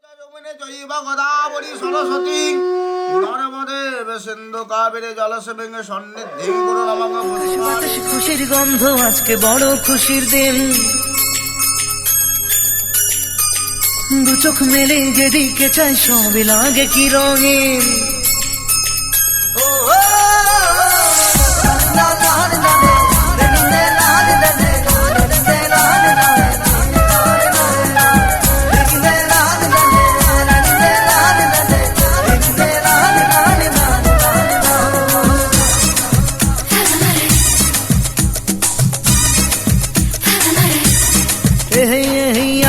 গোদাবরী সরস্বতী নর্মদে সিন্ধু কাবেরী জলসেবিঙ্গে সন্নিধি গুরু নমঃ। বাতাসে খুশির গন্ধ, আজকে বড় খুশির দিন। দু চোখ মেলে যেদিকে চাই সবই লাগে কি রঙিন।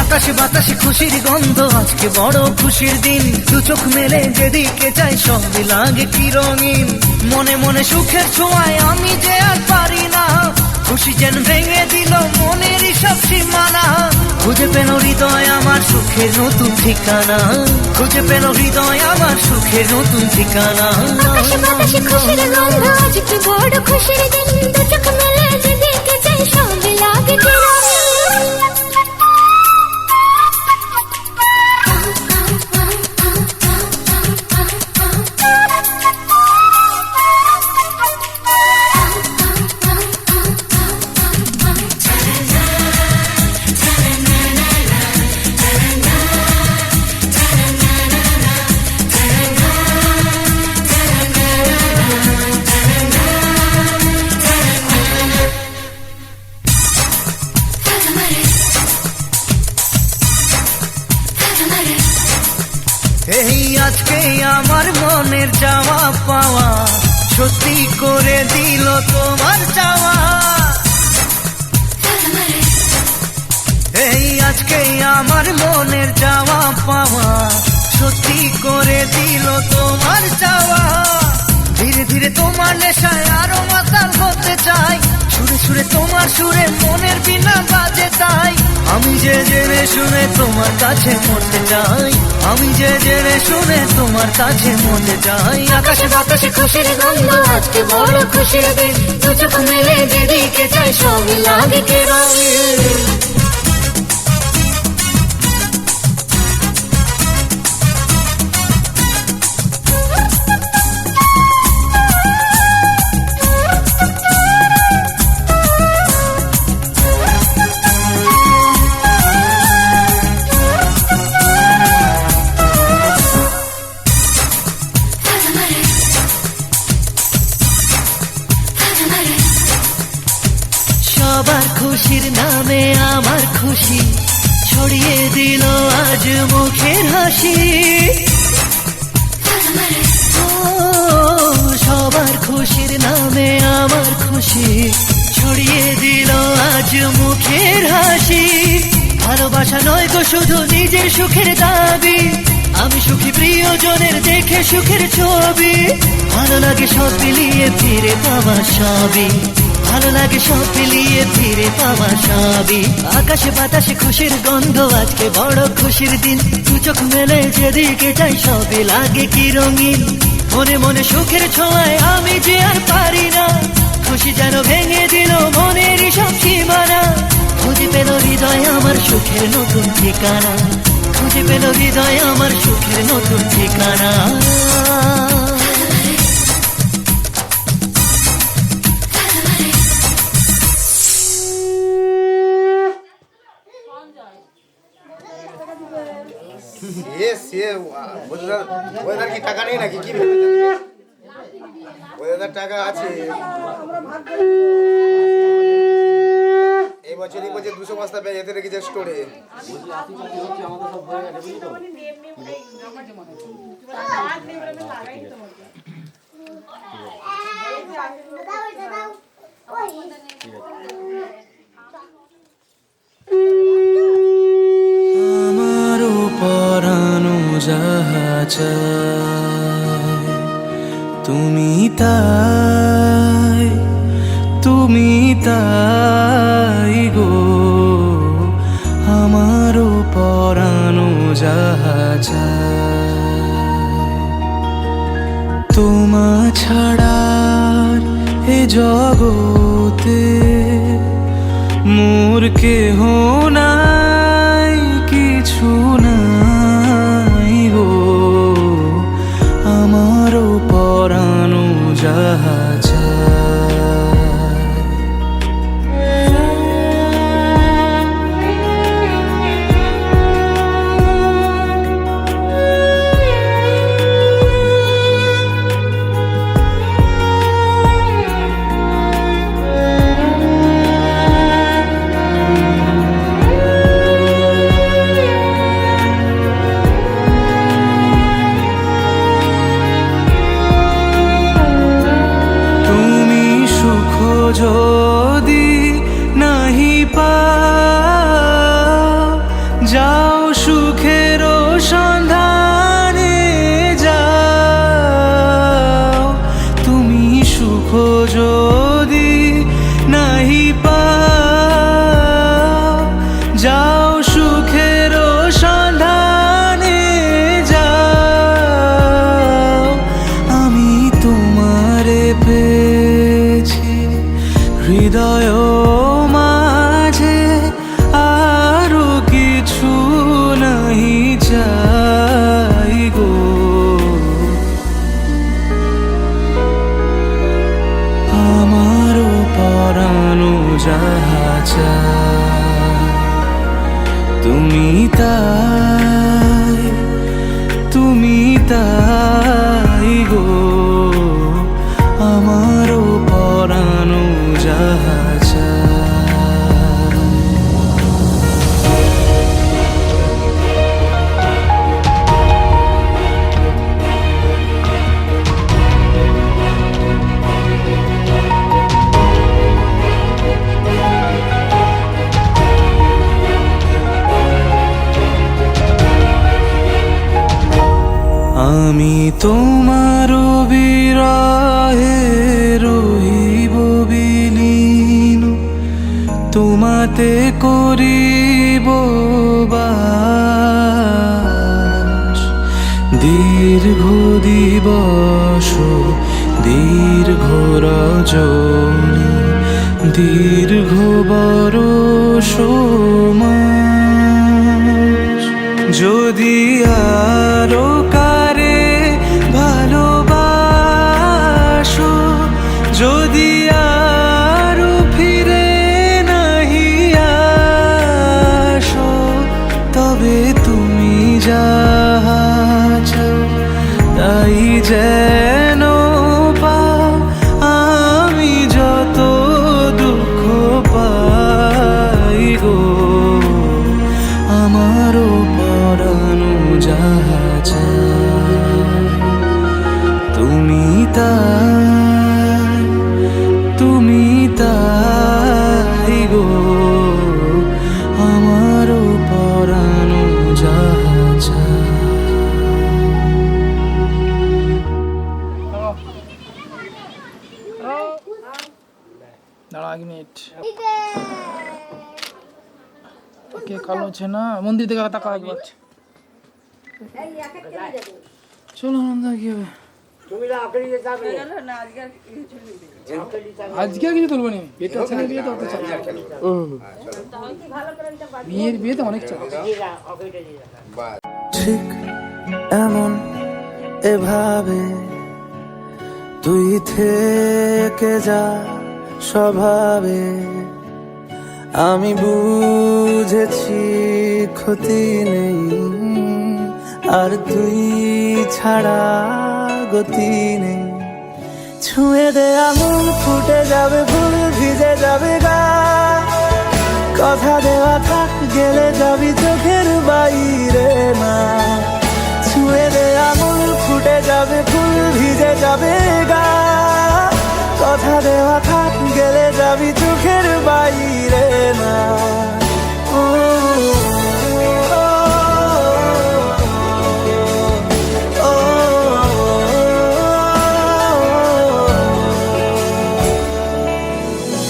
আকাশে বাতাসে খুশির গন্ধ, আজকে বড় খুশির দিন। দু চোখ মেলে যেদিকে চাই সবই লাগে কি রঙিন। মনে মনে সুখের ছোঁয়ায় আমি যে আর পারি না, খুশি যেন ভেঙে দিল মনেরই সব সীমানা। খুঁজে পেল হৃদয় আমার সুখের নতুন ঠিকানা, খুঁজে পেল হৃদয় আমার সুখের নতুন ঠিকানা। আকাশে বাতাসে খুশির গন্ধ, আজকে বড় খুশির দিন। দু চোখ মেলে যেদিকে চাই সবই লাগে কি রঙিন। এই আজকে আমার মনের চাওয়া পাওয়া সত্যি করে দিল তোমার চাওয়া। এই আজকে আমার মনের চাওয়া পাওয়া সত্যি করে দিল তোমার চাওয়া। ধীরে ধীরে তোমার নেশায় আরো মাতাল হতে চাই, সুরে সুরে তোমার সুরে মনের বিনা বাজে তাই। আমি যে জেনে শুনে তোমার কাছে মরতে চাই, আমি যে জেনে শুনে তোমার কাছে মরতে চাই। আকাশে বাতাসে খুশির গন্ধ, আজকে বড় খুশির দিন। দু চোখ মেলে যেদিকে চাই সবই লাগে কি রঙিন। সবার খুশির নামে আমার খুশি ছড়িয়ে দিল আজ মুখের হাসি। ও সবার খুশির নামে আমার খুশি ছড়িয়ে দিল আজ মুখের হাসি। ভালোবাসা নয় গো শুধু নিজের সুখের দাবি, আমি সুখী প্রিয়জনের দেখে সুখের ছবি। ভালো লাগে সব মিলিয়ে ফিরে পাওয়া সবই, ভালো লাগে সব মিলিয়ে ফিরে পাওয়া সবই। আকাশে বাতাসে খুশির গন্ধ, আজকে বড় খুশির দিন। দু চোখ মেলে যেদিকে চাই সবই লাগে কি রঙিন। মনে মনে সুখের ছোঁয়ায় আমি যে আর পারি না, খুশি যেন ভেঙে দিল মনেরই সব সীমানা। খুঁজে পেল হৃদয় আমার সুখের নতুন ঠিকানা, খুঁজে পেল হৃদয় আমার সুখের নতুন ঠিকানা। ওদের কি টাকা নেই নাকি? কি ভেবেছে ওদের টাকা আছে? এই বছরই বলছে 200 বস্তা এতে রেখেছে স্টোরে। আমারও পরানো যাহা চায় তুমি তাই, তুমি তাই গো। আমারও পরানো যাহা চায় তোমা ছাড়া এ জগতে মোর কেহ নাই, কিছু নাই। আমারও পরানো যাহা চায়। যদি নাহি পাও যাও সুখের সন্ধানে যাও। তুমি সুখ যদি নাহি পাও যাও সুখের সন্ধানে যাও। আমি তোমারে পেয়েছি হৃদয় মাঝে, আরো কিছু নাহি চাই গো। আমারও পরানো যাহা চায় তুমি তাই, তুমি তাই গো। আমারও পরানো যাহা চায়। আমি তোমার বিরহে রহিব বিলীন, তোমাতে করিব বাস। দীর্ঘ দিবস দীর্ঘ রজনী দীর্ঘ বরষ মাস। যদি আরো কারে ভালোবাসো, যদি আরো ফিরে নাহি আসো, তবে তুমি যাহা চাও তাই যেন পাও। আমি যত দুঃখ পাই গো, আমারও পরানো যাহা চায় তুমি তাই, তুমি তাই গো। আমারও পরানো যাহা চায়। দাঁড়া 1 মিনিট। কে কালো হচ্ছে না, মন্দির দিকে তাকাও একবার। চলো নন্দা কি হবে, আজকে আর কিছু তুলবো নি। বিয়েটা ছেলের বিয়ে তো অত চাপ নেই। বিয়ের বিয়েতে অনেক চাপ। ঠিক এমন এভাবে তুই থেকে যা স্বভাবে। আমি বুঝেছি ক্ষতি নেই, আর তুই ছাড়া গতি নেই। ছুঁয়ে দে আঙুল ফুটে যাবে ফুল, ভিজে যাবে গা। কথা দেওয়া থাক গেলে যাবি চোখের বাইরে না। ছুঁয়ে দে আঙুল ফুটে যাবে ফুল, ভিজে যাবে গা। কথা দেওয়া থাক গেলে যাবি চোখের বাইরে না। ও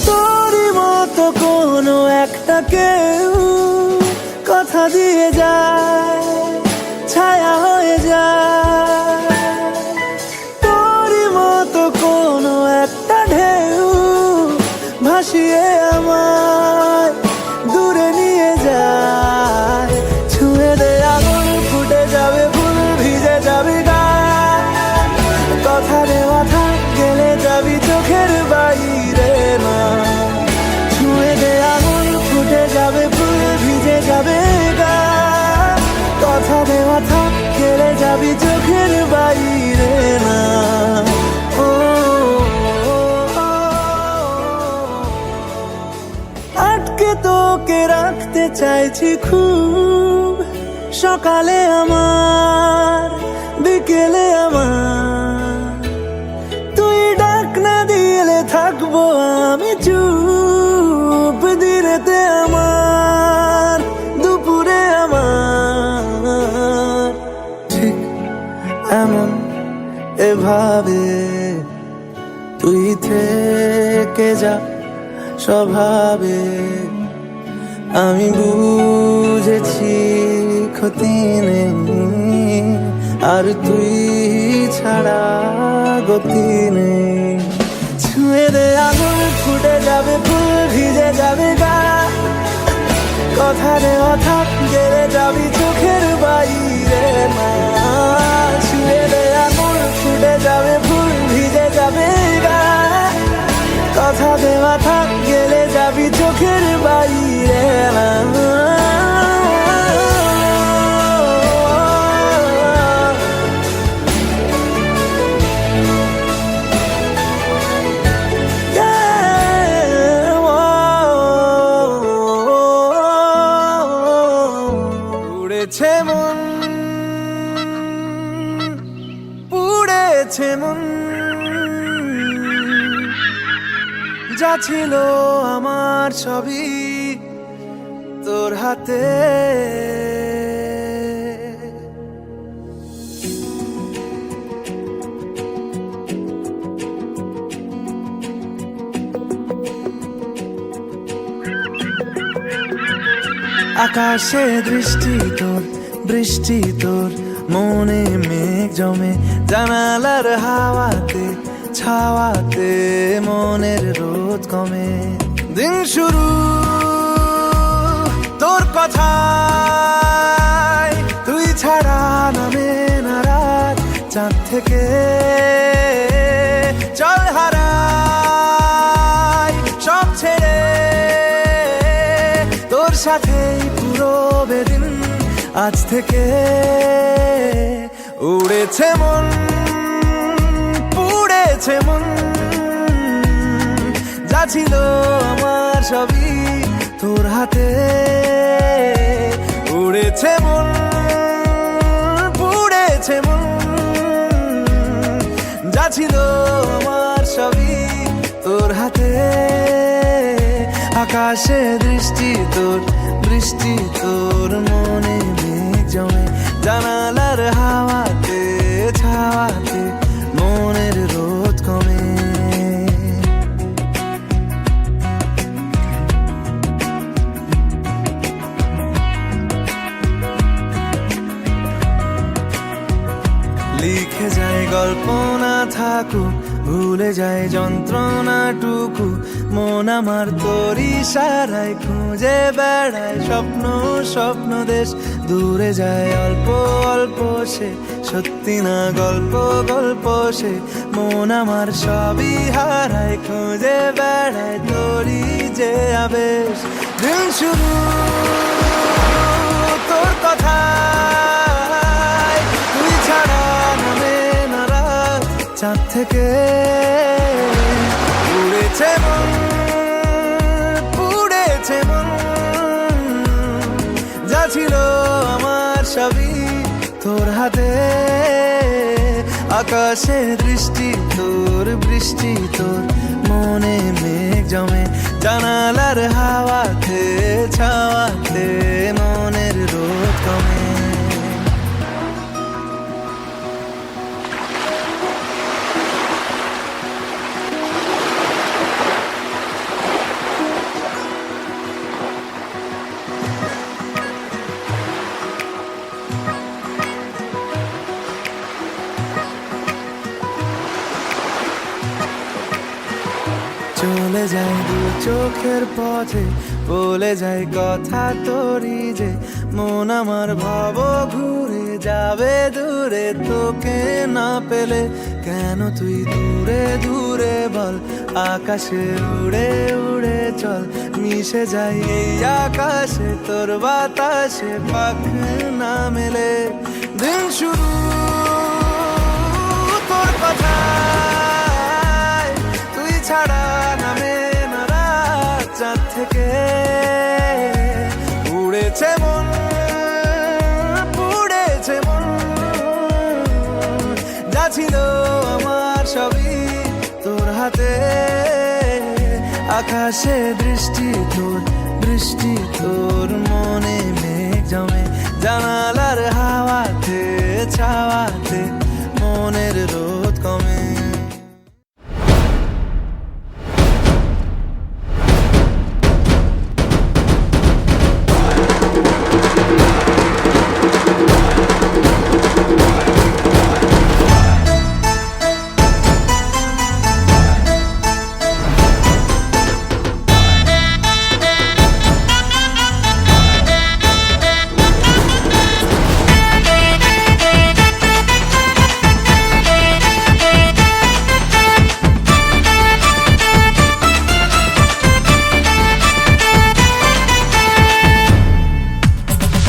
তোরই মতো কোনো একটা কেউ কথা দিয়ে যায়, ছায়া হয়ে যায়। তোরই মতো কোনো একটা ঢেউ ভাসিয়ে আমায় দূরে নিয়ে যায়। ছুঁয়ে দে আগুন ফুটে যাবে ফুল, ভিজে যাবে গা। কথা দেওয়া থাক গেলে যাবি চোখের বাইরে না, ছুঁয়ে দে আঙুল ফুটে যাবে ফুল ভিজে যাবে গা, কথা দেওয়া থাক গেলে যাবি চোখের বাইরে না। ও আটকে তোকে রাখতে চাইছি খুব, সকালে আমার বিকেলে আমার, তুই ডাক না দিলে থাকবো আমি চুপ, দিনেতে আমার দুপুরে আমার, ঠিক এমন এভাবে তুই থেকে যা স্বভাবে, আমি বুঝেছি ক্ষতি নেই আর তুই ছাড়া গতি নেই, ছুঁয়ে দে আঙুল ফুটে যাবে ফুল ভিজে যাবে গা, কথা দেওয়া থাক গেলে যাবি চোখের বাইরে না, ছুঁয়ে দে আঙুল ফুটে যাবে ফুল ভিজে যাবে গা, কথা দেওয়া থাক গেলে যাবি চোখের বাইরে না। উড়েছে মন, পুড়েছে মন, যা ছিল আমার সবই তোর হাতে, আকাশে দৃষ্টি তোর বৃষ্টি তোর, মনে মেঘ জমে জানালার হাওয়াতে ছাওয়াতে, মনের রোদ কমে, দিন শুরু তোর কথায়, তুই ছাড়া নামে না রাত, চাঁদ থেকে চল হারাই সব ছেড়ে, তোর সাথেই পুরো বেদিন আজ থেকে, উড়েছে মন, পুড়েছে মন, যা ছিল আমার সবই তোর হাতে, উড়েছে মন, পুড়েছে মন, যা ছিল আমার সবই তোর হাতে, আকাশে দৃষ্টি তোর বৃষ্টি তোর, মনে মেঘ জমে জানালার হাওয়াতে ছাওয়াতে, মনের রোদ কমে। লিখে যায় গল্প না থাকুক, ভুলে যায় যন্ত্রণাটুকু, মন আমার তোর ইশারায় খুঁজে বেড়ায় স্বপ্ন স্বপ্ন দেশ, দূরে যায় অল্প অল্প সে সত্যি না গল্প গল্প সে, মন আমার সবই হারায় খুঁজে বেড়ায় তোরই যে আবেশ, দিন শুরু তোর কথায়, তুই ছাড়া নামে না রাত, চাঁদ থেকে উড়েছে মন, পুড়েছে মন, যা ছিল আমার সবই তোর হাতে, আকাশে দৃষ্টি তোর বৃষ্টি তোর, মনে মেঘ জমে জানালার হাওয়াতে ছাওয়াতে, মনের রোদ কমে। চলে যায় দু চোখের পথে, বলে যায় কথা তোরই যে, মন আমার ভাব ঘুরে যাবে দূরে, তোকে না পেলে কেন তুই দূরে দূরে বল, আকাশে উড়ে উড়ে চল, মিশে যাই এই আকাশে তোর বাতাসে, পাখ না মেলে দিন শুরু তোর কথায়, তুই ছাড়া নামে না রাত, চাঁদ থেকে উড়েছে মন, পুড়েছে মন, যা ছিল আমার সবই তোর হাতে, আকাশে দৃষ্টি তোর, বৃষ্টি তোর, মনে মেঘ জমে জানালার হাওয়াতে, ছাওয়াতে মনের রোদ কমে।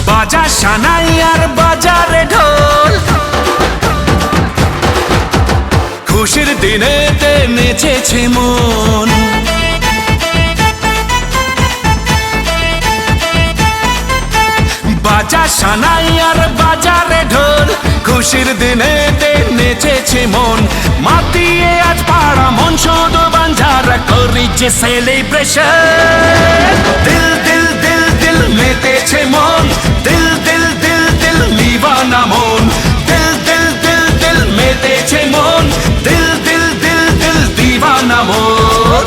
বাজা সানাই আর বাজারে ঢোল, খুশির দিনেতে নেচেছে মন, বাজা সানাই আর বাজারে ঢোল, খুশির দিনেতে নেচেছে মন, মাতিয়ে আজ পাড়া মন শুধু বাঞ্ঝারা করি যে সেলিব্রেশন, দিল দিল দিল দিল মেতেছে মন, দিল দিল দিল দিল নিবানা মন, দিল দিল দিল দিল মেতেছে মন, দিল দিল দিল দিল দিবানা মন।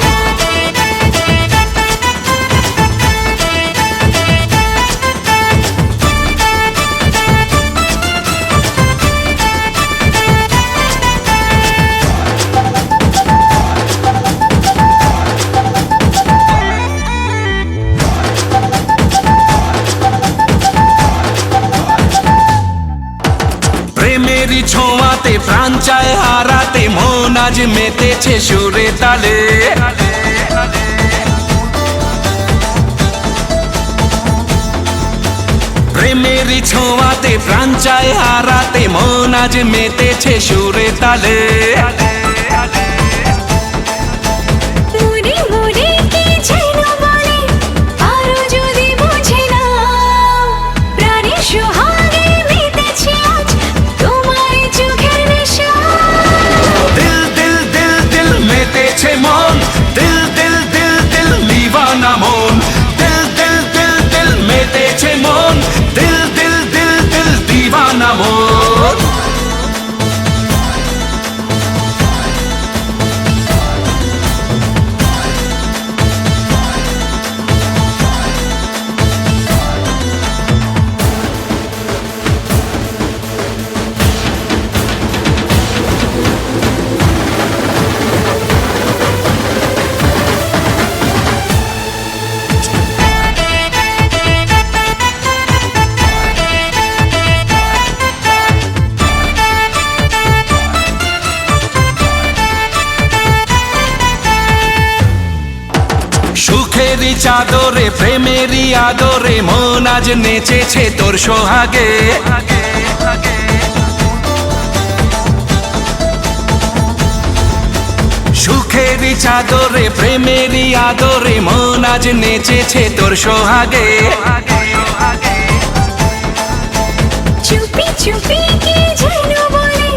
প্রেমেরই ছোঁয়াতে প্রাণ চায় হারাতে, মন আজ মেতেছে সুরে তালে, প্রেমেরই ছোঁয়াতে প্রাণ চায় হারাতে, মন আজ মেতেছে সুরে তালে। মনে মনে কি যেন বলে, আরো যদি বুঝে না, প্রাণের সোহাগে মেতেছে আজ তোমার চোখের নেশা, দিল দিল দিল দিল মেতেছে মন, দিল দিল দিল দিল নিবানা মন, দিল দিল দিল দিল মেতেছে মন, দিল দিল দিল দিল দিবানা মন। সুখেরই চাদরে প্রেমেরই আদরে, মন আজ নেচেছে তোর সোহাগে, সুখেরই চাদরে প্রেমেরই আদরে, মন আজ নেচেছে তোর সোহাগে, চুপি চুপি কি যেন বলে,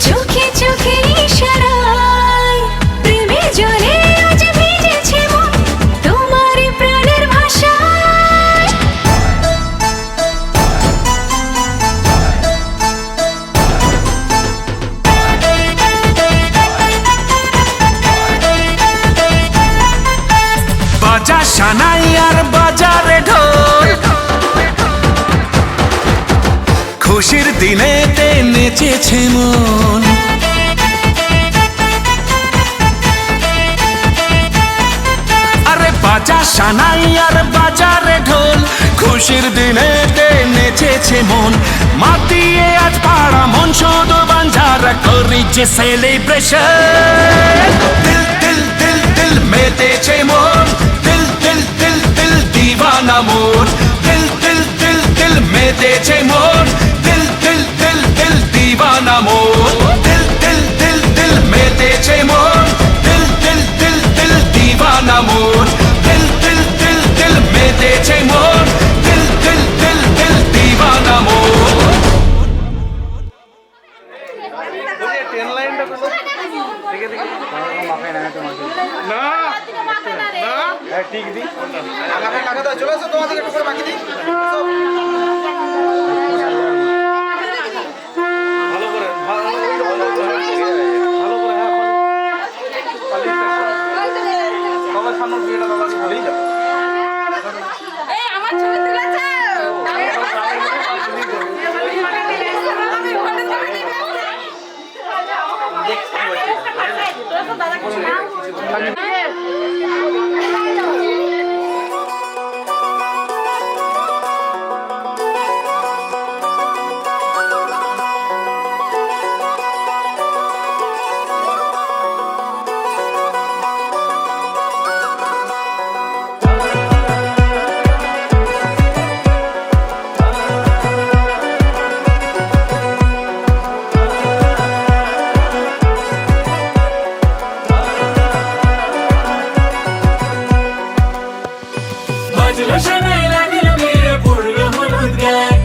চোখে চোখে ইশারায়, প্রেমে জলে আজ ভিজেছে মন তোমার প্রাণের ভাষায়, বাজা সানাই আর বাজারে ঢোল, খুশির দিনেতে নেচেছে মন, আরে বাজা সানাই আর বাজারে ঢোল, খুশির দিনেতে নেচেছে মন মাতিয়ে আজ পাড়া মন শুধু বাঞ্ঝারা করি যে সেলিব্রেশন দিল দিল দিল দিল মেতেছে মন দিল দিল দিল দিল দিওয়ানা মন দিল দিল দিল দিল মেতেছে মন দিল দিল দিল দিল দিওয়ানা মন দিল দিল দিল দিল মেতেছে মন দিল দিল দিল দিল দিওয়ানা মন দিল দিল দিল দিল মেতেছে মন দিল দিল দিল দিল দিওয়ানা মন চলে আসো তোমাদের একটু করে বাকি দিই বাজলো শোনাই লাগিল মেরে পড়লো হলুদ গায়ে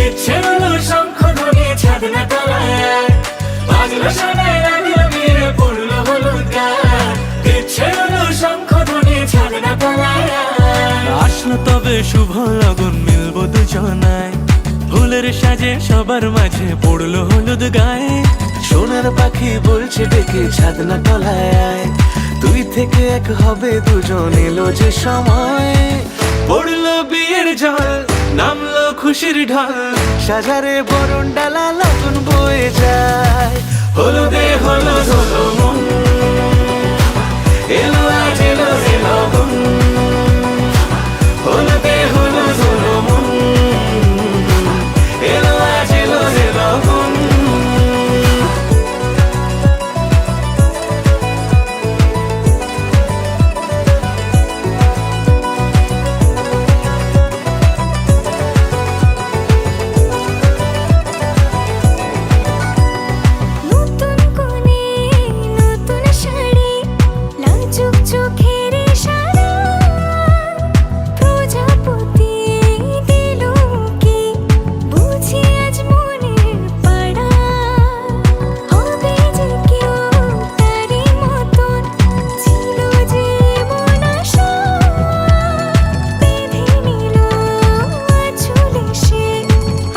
ইচ্ছে হলো শঙ্খ ধ্বনি ছাদনা তলায় বাজলো শোনাই লাগিল মেরে পড়লো হলুদ গায়ে ইচ্ছে হলো শঙ্খ ধ্বনি ছাদনা তলায় আসলো তবে শুভ লগন মিলবো দুজনায় ফুলের সাজে সবার মাঝে পড়লো হলুদ গায়ে সোনার পাখি বলছে ডেকে ছাদনা তলায় তুই থেকে এক হবে দুজন এলো যে সময় পড়লো বিয়ের জল নামলো খুশির ঢল সাজারে বরণ ডালা লগন বয়ে যায় হলুদে হলুদ হলো মন এলো আজ এলো রে লগন হলুদে হলুদ হলো মন এলো আজ এলো রে লগন নতুন কোণে নতুন শাড়ি লাজুক চোখের ইশারা প্রজাপতি দিল কি বুঝি আজ মনের পাড়া হবে যে কেউ তারই মতন ছিল যে মন আশা বেঁধে নিল আঁচলে সে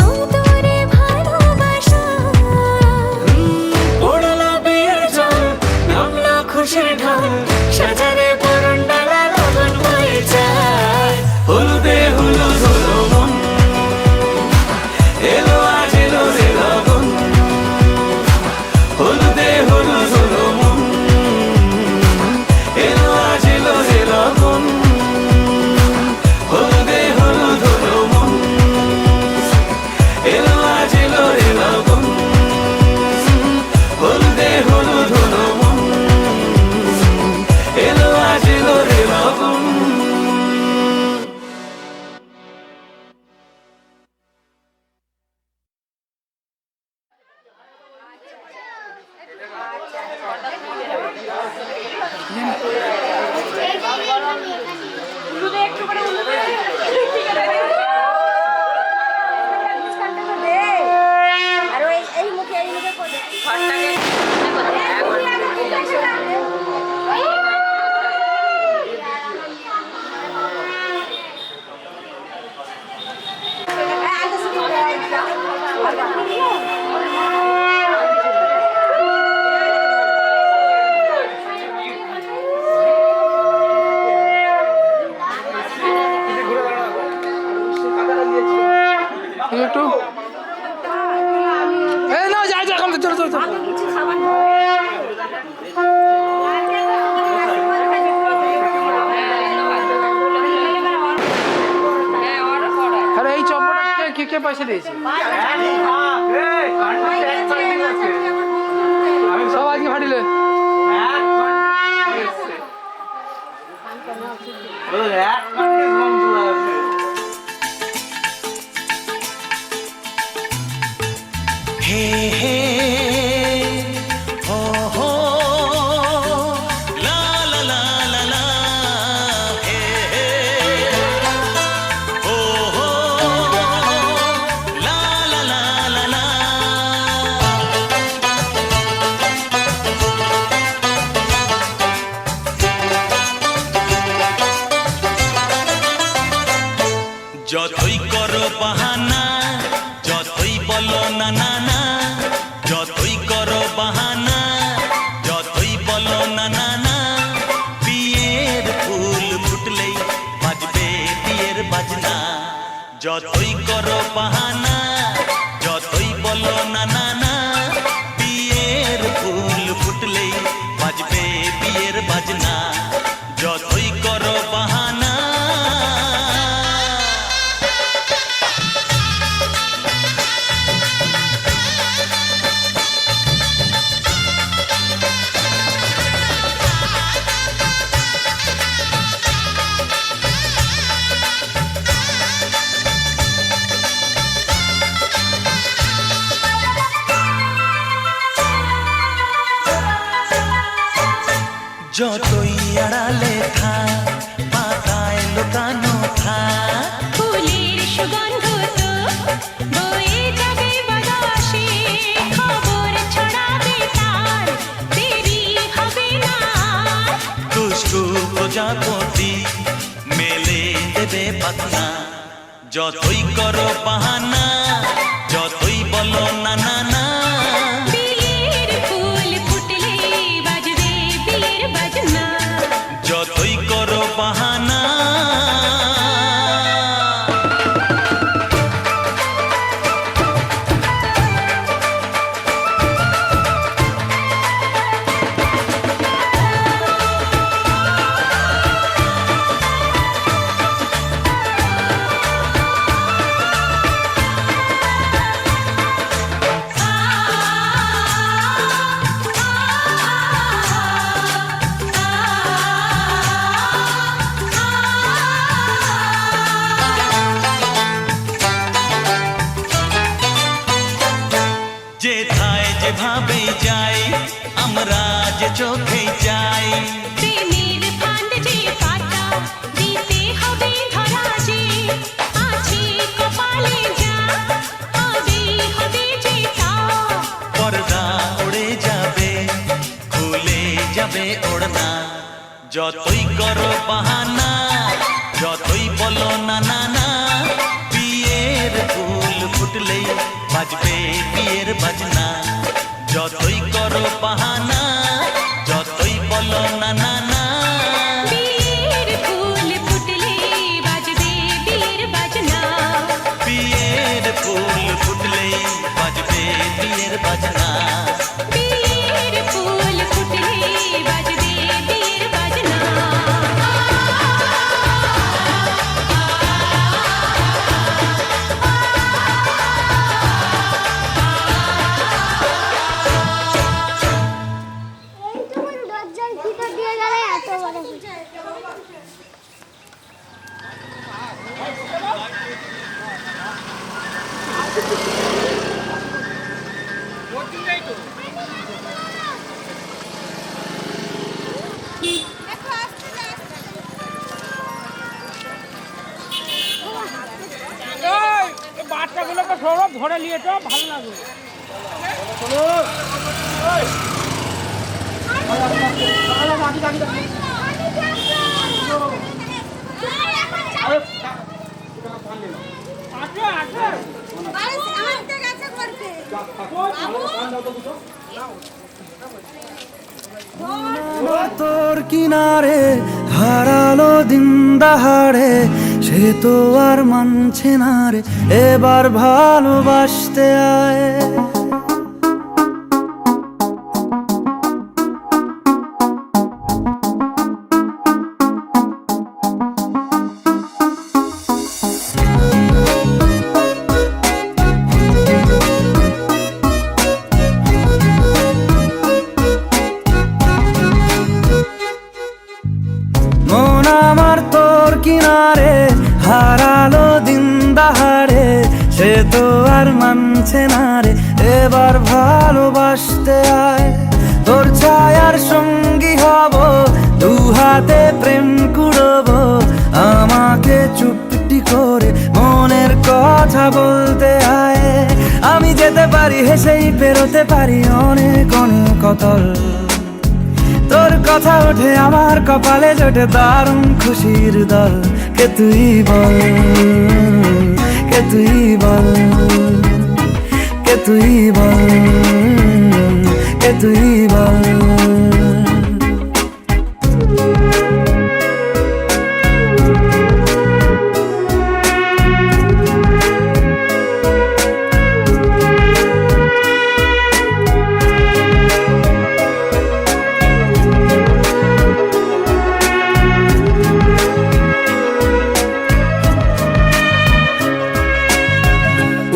আদরে ভালোবাসা পড়লো বিয়ের জল নামলো খুশির ঢল সাজারে বরণ ডালা লগন বয়ে যায় হলুদে হলুদ হলো মন এলো আজ এলো রে লগন হলুদে হলুদ হলো মন এলো আজ এলো রে লগন হলুদে হলুদ হলো মন এলো আজ এলো রে লগন হলুদে হলুদ হলো মন এলো আজ এলো রে লগন পয়সা দিয়েছে সব আজকে ফাটিলে হে হে হো হো লা লা লা লা লা হে হে হো হো লা লা লা লা লা যতই করো বাহানা যতই বলো না না না যতই করো বাহানা যতই বলো না না না বিয়ের ফুল ফুটলেই বাজবে বিয়ের বাজনা যতই করো বাহানা যতই বলো না না না বিয়ের ফুল ফুটলেই বাজবে বিয়ের বাজনা যতই করো বাহানা যতই আড়ালে থাক পাতায় লুকানো থাক ফুলের সুগন্ধ তো বয়ে যাবে বাতাসে খবর ছড়াবে তার দেরি হবে না দুষ্টু প্রজাপতি মেলে দেবে পাখনা যতই করো বাহানা যতই বলো না না না বিয়ের ফুল ফুটলে বাজবে বিয়ের বাজনা যতই করো বাহানা যেথায় যেভাবে যাই আমরা যে চোখে যাই প্রেমের ফান্ড যে পাতা দিতে হবে ধরা যে আছে কপালে যা হবে হবে যে তা পর্দা উড়ে যাবে খুলে যাবে ওড়না যতই করো বাহানা যতই বলো না না না বিয়ের ফুল ফুটলেই বাজবে বিয়ের বাজনা যতই করো বাহানা যতই বলো না না না বিয়ের ফুল ফুটলে বাজবে বিয়ের বাজনা বিয়ের ফুল ফুটলেই বাজবে বিয়ের বাজনা বিয়ের ফুল ফুটলে বাজবে বিয়ের বাজনা দরজার ভিতর দিয়ে গেলে এত বড় বাচ্চাগুলোকে সৌরভ ধরে নিয়ে তো ভালো লাগবে তোর কিনারে হারালো দিন দাহাড়ে সে তো আর মানছে না রে এবার ভালোবাসতে আয় তো আর মানছে না রে, এবার ভালোবাসতে আয়। তোর ছায়ার সঙ্গী হব, দু হাতে প্রেম কুড়বো, আমাকে চুপটি করে মনের কথা বলতে আয়। আমি যেতে পারি হেসেই পেরোতে পারি অনেক অনেক অতল, তোর কথা ওঠে আমার কপালে জোটে দারুণ খুশির দল। কে তুই বল, কে তুই বল, কে তুই বল, কে তুই বল।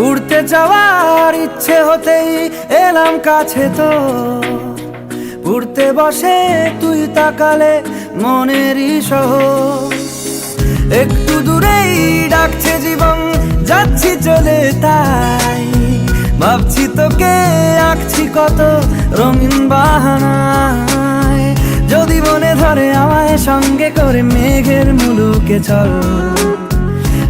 উড়তে যাওয়ার ইচ্ছে হতেই এলাম কাছে তো, উড়তে বসে তুই তাকালে মনেরই শহর। একটু দূরেই ডাকছে জীবন, যাচ্ছি চলে তাই ভাবছি তোকে আঁকছি কত রঙিন বাহানায়। যদি মনে ধরে আমায় সঙ্গে করে মেঘের মুলুকে চল,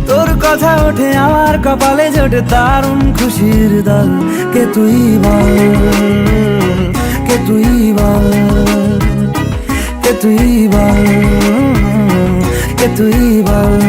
তোর কথা ওঠে আমার কপালে জোটে দারুণ খুশির দল। কে তুই বল, কে তুই বল, কে তুই বল, কে তুই বল।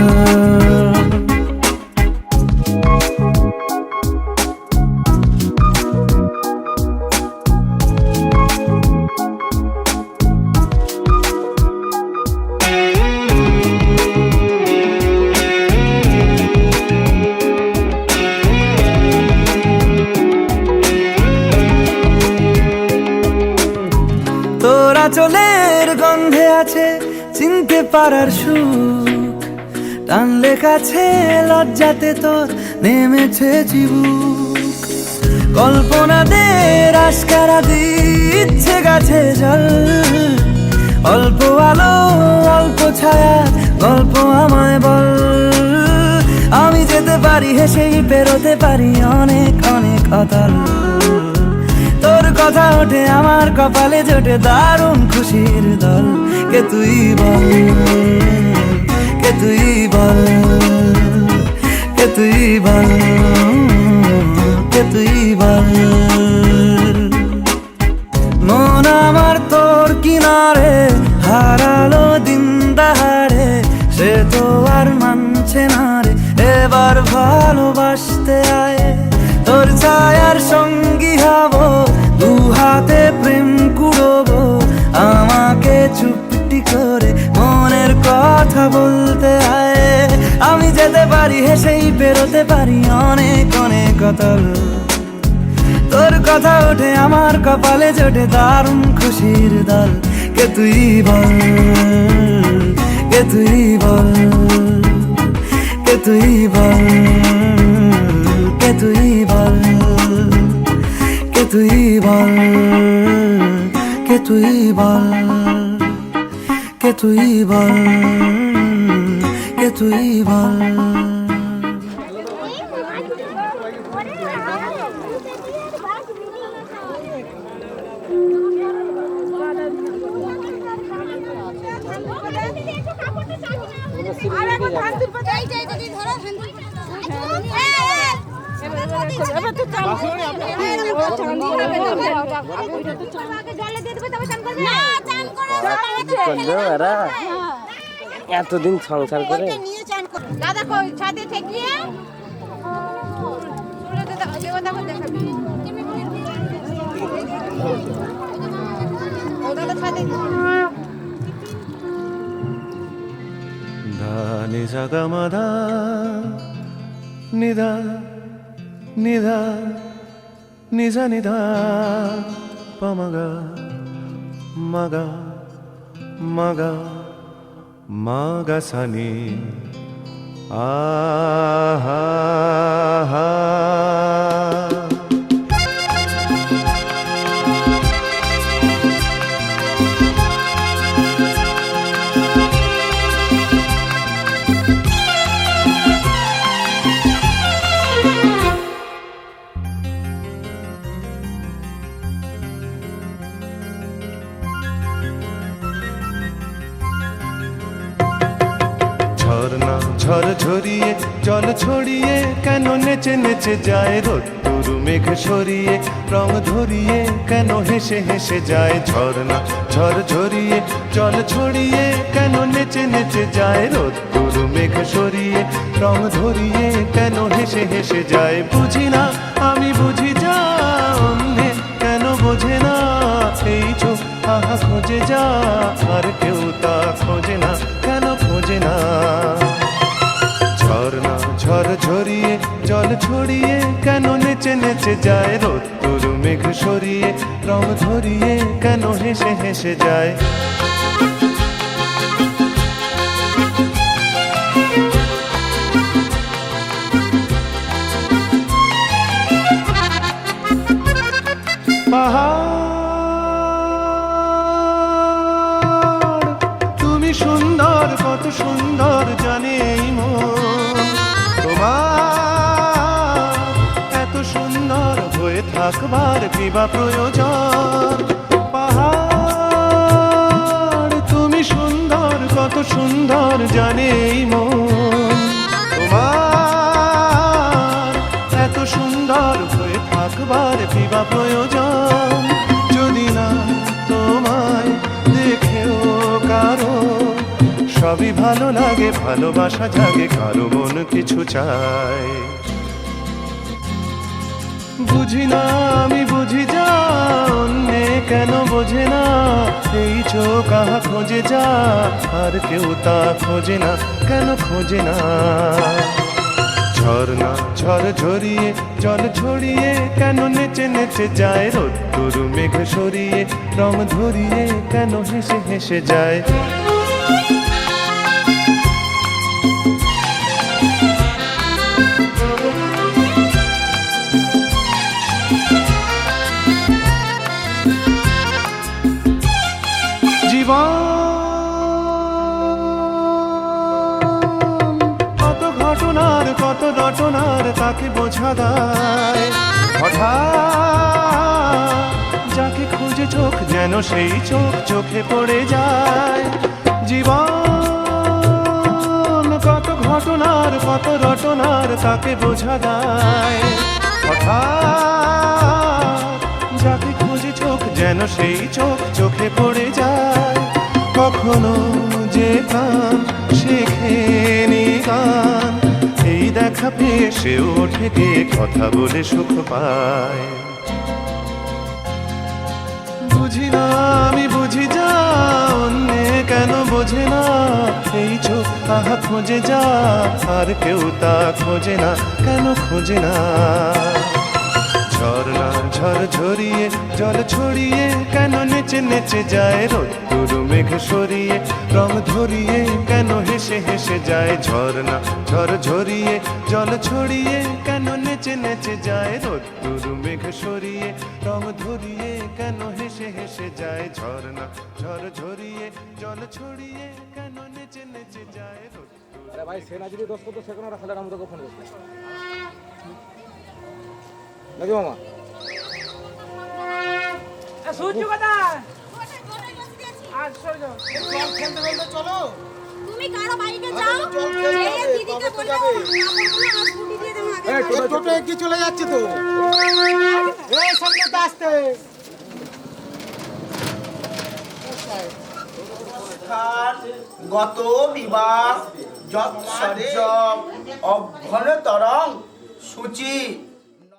তোরা চলের গন্ধে আছে চিনতে পারার সুখ, টানলে কাছে লজ্জাতে তোর নেমেছে চিবুক। কল্পনাদের আশকারা দিচ্ছে গাছে জল, অল্প আলো অল্প ছায়া গল্প আমায় বল। আমি যেতে পারি হেসেই পেরোতে পারি অনেক অনেক অতল, তোর কথা ওঠে আমার কপালে জোটে দারুণ খুশির দল। কে তুই বল, কে তুই বল, কে তুই বল, কে তুই বল। মন আমার তোর কিনারে হারালো দিন দাহাড়ে, সে তো আর মানছে না রে, এবার ভালোবাসতে আয়। তোর ছায়ার সঙ্গী হব, দু হাতে প্রেম কুড়বো, আমাকে চুপটি করে মনের কথা বলতে আয়। আমি যেতে পারি হেসেই পেরোতে পারি অনেক অনেক অতল, তোর কথা ওঠে আমার কপালে জোটে দারুণ খুশির দল। কে তুই বল, কে তুই বল, কে তুই বল, কে তুই বল, কে তুই বল, কে তুই বল, কে তুই বল, কে তুই বল। এতদিন সংসার করে দাদা কই ছাদে ঠেকিয়ে দেখাবি দাদা ছাদে নি সা গা মা ধা নি ধা নি ধা নি সা নি ধা পা মা গা মা গা মা গা মা গা সা নি আ হা হা। ঝড় ঝরিয়ে জল ছড়িয়ে কেন নেচে নেচে যায় রোদ্দুর মেঘ সরিয়ে রং ধরিয়ে কেন হেসে হেসে যায় ঝর্ণা ঝড় ঝরিয়ে জল ছড়িয়ে কেন নেচে নেচে যায় রোদ্দুর মেঘ সরিয়ে রং ধরিয়ে কেন হেসে হেসে যায় বুঝি না আমি বুঝি যা অন্যে কেন বোঝে না এই চোখ আহা খোঁজে যা আর কেউ তা খোঁজে না কেন খোঁজে না ঝর্ণা ঝড় ঝরিয়ে জল ছড়িয়ে কেন নেচে নেচে যায় রোদ্দুর মেঘ সরিয়ে রং ধরিয়ে কেন হেসে হেসে যায় পাহাড় তুমি সুন্দর কত সুন্দর জানে এই মন তোমার এত সুন্দর হয়ে থাকবার কি বা প্রয়োজন পাহাড় তুমি সুন্দর কত সুন্দর জানে এই মন তোমার এত সুন্দর হয়ে থাকবার কি বা প্রয়োজন যদি না তোমায় দেখেও কারো সবই ভালো লাগে ভালোবাসা জাগে কারো মন কিছু চায় বুঝি না আমি বুঝি যা অন্যে কেন বোঝে না এই চোখ আহা খোঁজে যা আর কেউ তা খোঁজে না কেন খোঁজে না ঝর্ণা ঝড় ঝরিয়ে জল ছড়িয়ে কেন নেচে নেচে যায় রোদ্দুর মেঘ সরিয়ে রং ধরিয়ে কেন হেসে হেসে যায় জীবন কত ঘটনার কত রটনার তাকে বোঝা দেয় হঠাৎ যাকে খুঁজে চোখ যেন সেই চোখ চোখে পড়ে যায় জীবন কত ঘটনার কত রটনার তাকে বোঝা দেয় হঠাৎ যাকে খুঁজে চোখ যেন সেই চোখ চোখে পড়ে যায় কখনো যে কান শেখেনি গান এই দেখা পেয়ে সেও ওঠে গিয়ে কথা বলে সুখ পায় বুঝি না আমি বুঝি যা অন্যে কেন বোঝে না এই চোখ আহা খোঁজে যা আর কেউ তা খোঁজে না কেন খোঁজে না ঝর্ণা ঝড় ঝরিয়ে জল ছড়িয়ে কেন নেচে নেচে যায় রোদ্দুর মেঘ সরিয়ে রং ধরিয়ে কেন হেসে হেসে যায় ঝর্ণা ঝড় ঝরিয়ে জল ছড়িয়ে কেন নেচে নেচে যায় রোদ্দুর মেঘ সরিয়ে রং ধরিয়ে কেন হেসে হেসে যায় ঝর্ণা ঝড় ঝরিয়ে জল ছড়িয়ে কেন নেচে নেচে যায় রোদ্দুর ভাই সেনা যদি দোষ করতো সেখানে রাখালে আমাদেরকে ফোন করতে নাকি মামা সূর্য কথা তুমি কারো বাড়িতে যাও এই দিদিকে বলবে স্কুটি দিয়ে দেবো আগে টোটো কি চলে যাচ্ছে তো এই সামনে তো আসতে গত বিবাহ যৎসরে অভ্যন্তরং সূচি